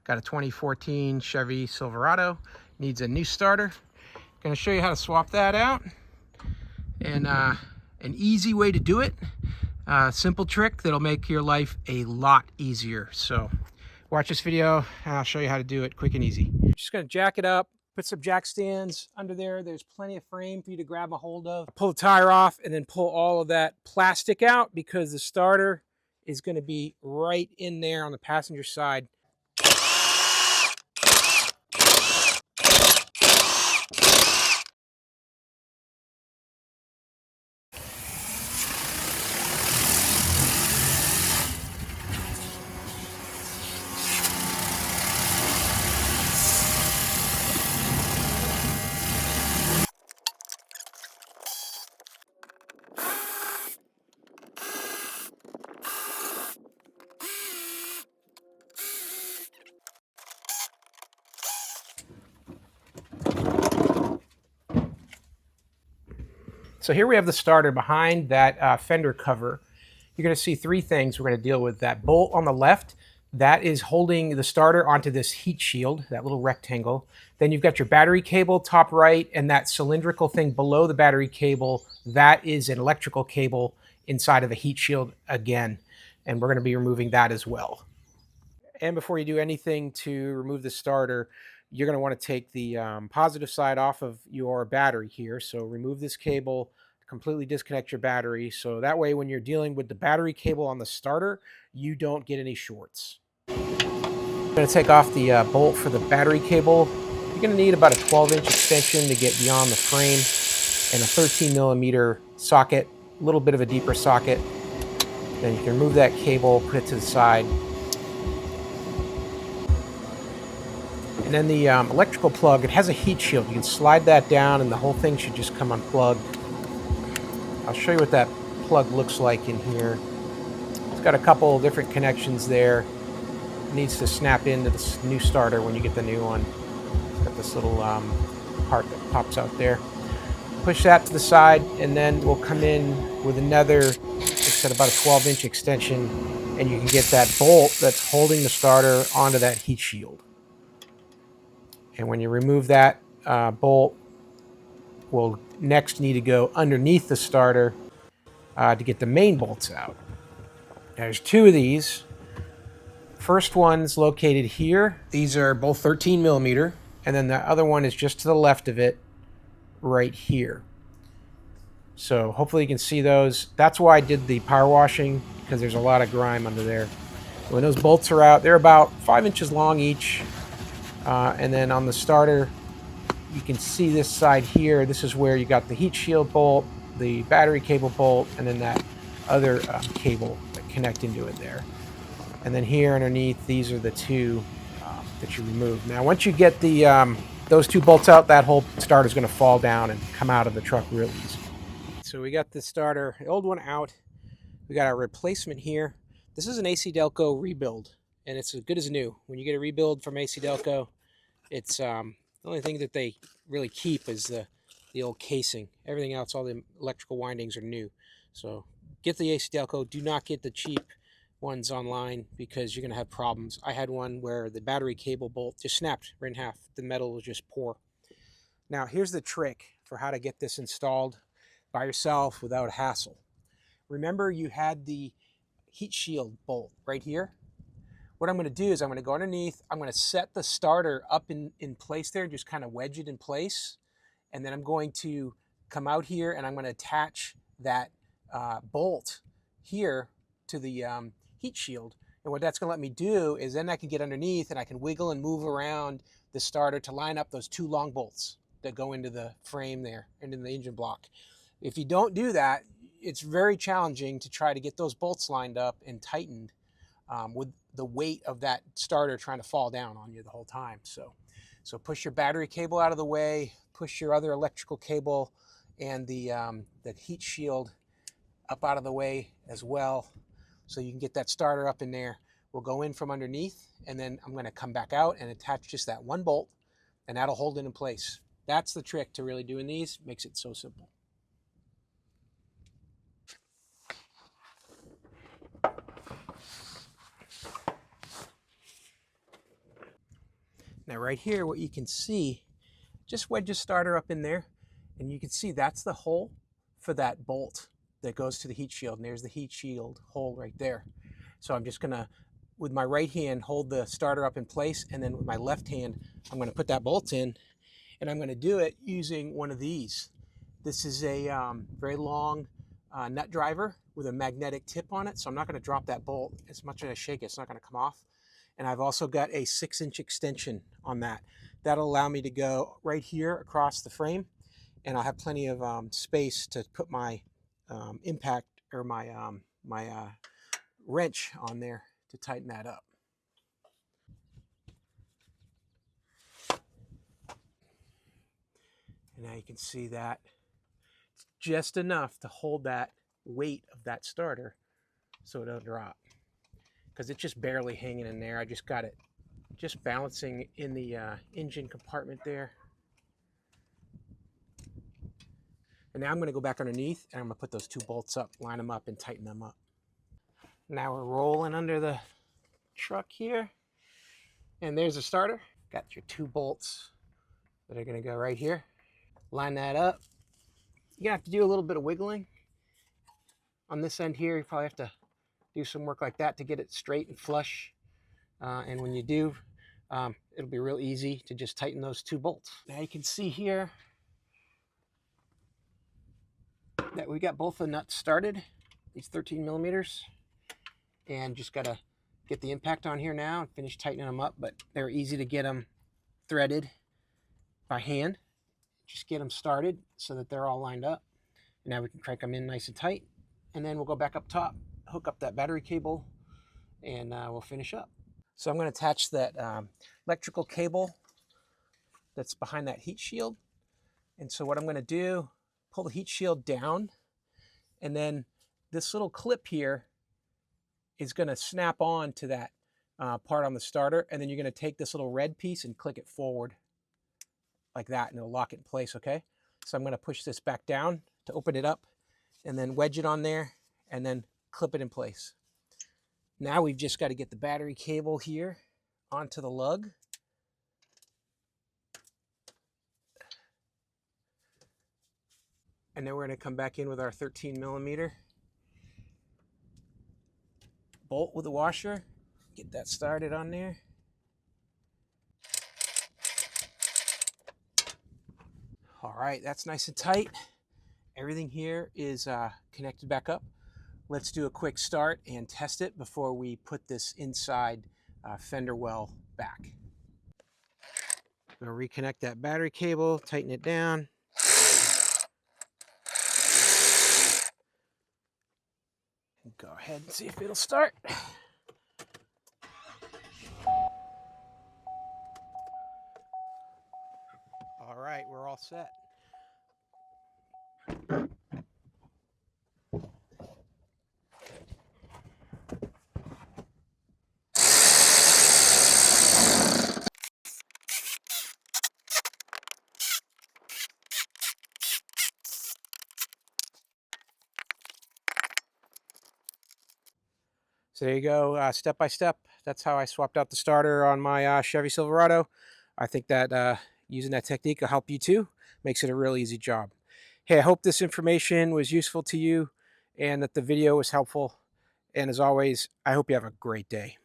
Got a 2014 Chevy Silverado. Needs a new starter. Going to show you how to swap that out. And an easy way to do it. Simple trick that'll make your life a lot easier. So watch this video and I'll show you how to do it quick and easy. Just going to jack it up. Put some jack stands under there. There's plenty of frame for you to grab a hold of. Pull the tire off and then pull all of that plastic out because the starter is going to be right in there on the passenger side. So here we have the starter behind that fender cover. You're going to see three things we're going to deal with. That bolt on the left, that is holding the starter onto this heat shield, that little rectangle. Then you've got your battery cable top right, and that cylindrical thing below the battery cable, that is an electrical cable inside of the heat shield again. And we're going to be removing that as well. And before you do anything to remove the starter, you're going to want to take the positive side off of your battery here. So remove this cable, completely disconnect your battery. So that way when you're dealing with the battery cable on the starter, you don't get any shorts. I'm going to take off the bolt for the battery cable. You're going to need about a 12-inch extension to get beyond the frame and a 13mm socket, a little bit of a deeper socket. Then you can remove that cable, put it to the side. And then the electrical plug, it has a heat shield. You can slide that down and the whole thing should just come unplugged. I'll show you what that plug looks like in here. It's got a couple different connections there. It needs to snap into this new starter when you get the new one. It's got this little part that pops out there. Push that to the side and then we'll come in with another, like I said, about a 12-inch extension, and you can get that bolt that's holding the starter onto that heat shield. And when you remove that bolt, we'll next need to go underneath the starter to get the main bolts out. There's two of these. First one's located here. These are both 13mm, and then the other one is just to the left of it, right here. So hopefully you can see those. That's why I did the power washing, because there's a lot of grime under there. When those bolts are out, they're about 5 inches long each. And then on the starter, you can see this side here. This is where you got the heat shield bolt, the battery cable bolt, and then that other cable that connect into it there. And then here underneath, these are the two that you remove. Now, once you get the those two bolts out, that whole starter is going to fall down and come out of the truck real easy. So we got the starter, the old one out. We got our replacement here. This is an ACDelco rebuild, and it's as good as new. When you get a rebuild from ACDelco, it's the only thing that they really keep is the old casing. Everything else, all the electrical windings are new. So get the ACDelco. Do not get the cheap ones online because you're going to have problems. I had one where the battery cable bolt just snapped right in half. The metal was just poor. Now here's the trick for how to get this installed by yourself without hassle. Remember you had the heat shield bolt right here? What I'm going to do is I'm going to go underneath, I'm going to set the starter up in place there, just kind of wedge it in place. And then I'm going to come out here and I'm going to attach that bolt here to the heat shield. And what that's going to let me do is then I can get underneath and I can wiggle and move around the starter to line up those two long bolts that go into the frame there, into the engine block. If you don't do that, it's very challenging to try to get those bolts lined up and tightened with the weight of that starter trying to fall down on you the whole time. So push your battery cable out of the way, push your other electrical cable and the heat shield up out of the way as well, so you can get that starter up in there. We'll go in from underneath, and then I'm going to come back out and attach just that one bolt, and that'll hold it in place. That's the trick to really doing these. Makes it so simple. Now right here, what you can see, just wedge the starter up in there, and you can see that's the hole for that bolt that goes to the heat shield. And there's the heat shield hole right there. So I'm just gonna, with my right hand, hold the starter up in place, and then with my left hand, I'm gonna put that bolt in, and I'm gonna do it using one of these. This is a very long nut driver with a magnetic tip on it, so I'm not gonna drop that bolt. As much as I shake it, it's not gonna come off. And I've also got a 6-inch extension on that. That'll allow me to go right here across the frame, and I'll have plenty of space to put my impact or my wrench on there to tighten that up. And now you can see that it's just enough to hold that weight of that starter so it don't drop, because it's just barely hanging in there. I just got it just balancing in the engine compartment there. And now I'm going to go back underneath, and I'm going to put those 2 bolts up, line them up, and tighten them up. Now we're rolling under the truck here, and there's the starter. Got your 2 bolts that are going to go right here. Line that up. You're going to have to do a little bit of wiggling on this end here. You probably have to do some work like that to get it straight and flush. And when you do, it'll be real easy to just tighten those 2 bolts. Now you can see here that we got both the nuts started, these 13 millimeters, and just got to get the impact on here now and finish tightening them up. But they're easy to get them threaded by hand. Just get them started so that they're all lined up. And now we can crank them in nice and tight. And then we'll go back up top, hook up that battery cable, and we'll finish up. So I'm going to attach that electrical cable that's behind that heat shield. And so what I'm going to do, pull the heat shield down, and then this little clip here is going to snap on to that part on the starter, and then you're going to take this little red piece and click it forward like that, and it'll lock it in place, okay? So I'm going to push this back down to open it up, and then wedge it on there, and then clip it in place. Now we've just got to get the battery cable here onto the lug. And then we're going to come back in with our 13 millimeter bolt with a washer. Get that started on there. All right, that's nice and tight. Everything here is connected back up. Let's do a quick start and test it before we put this inside fender well back. I'm going to reconnect that battery cable, tighten it down. Go ahead and see if it'll start. All right, we're all set. So there you go, step by step. That's how I swapped out the starter on my Chevy Silverado. I think that using that technique will help you too. Makes it a real easy job. Hey, I hope this information was useful to you and that the video was helpful. And as always, I hope you have a great day.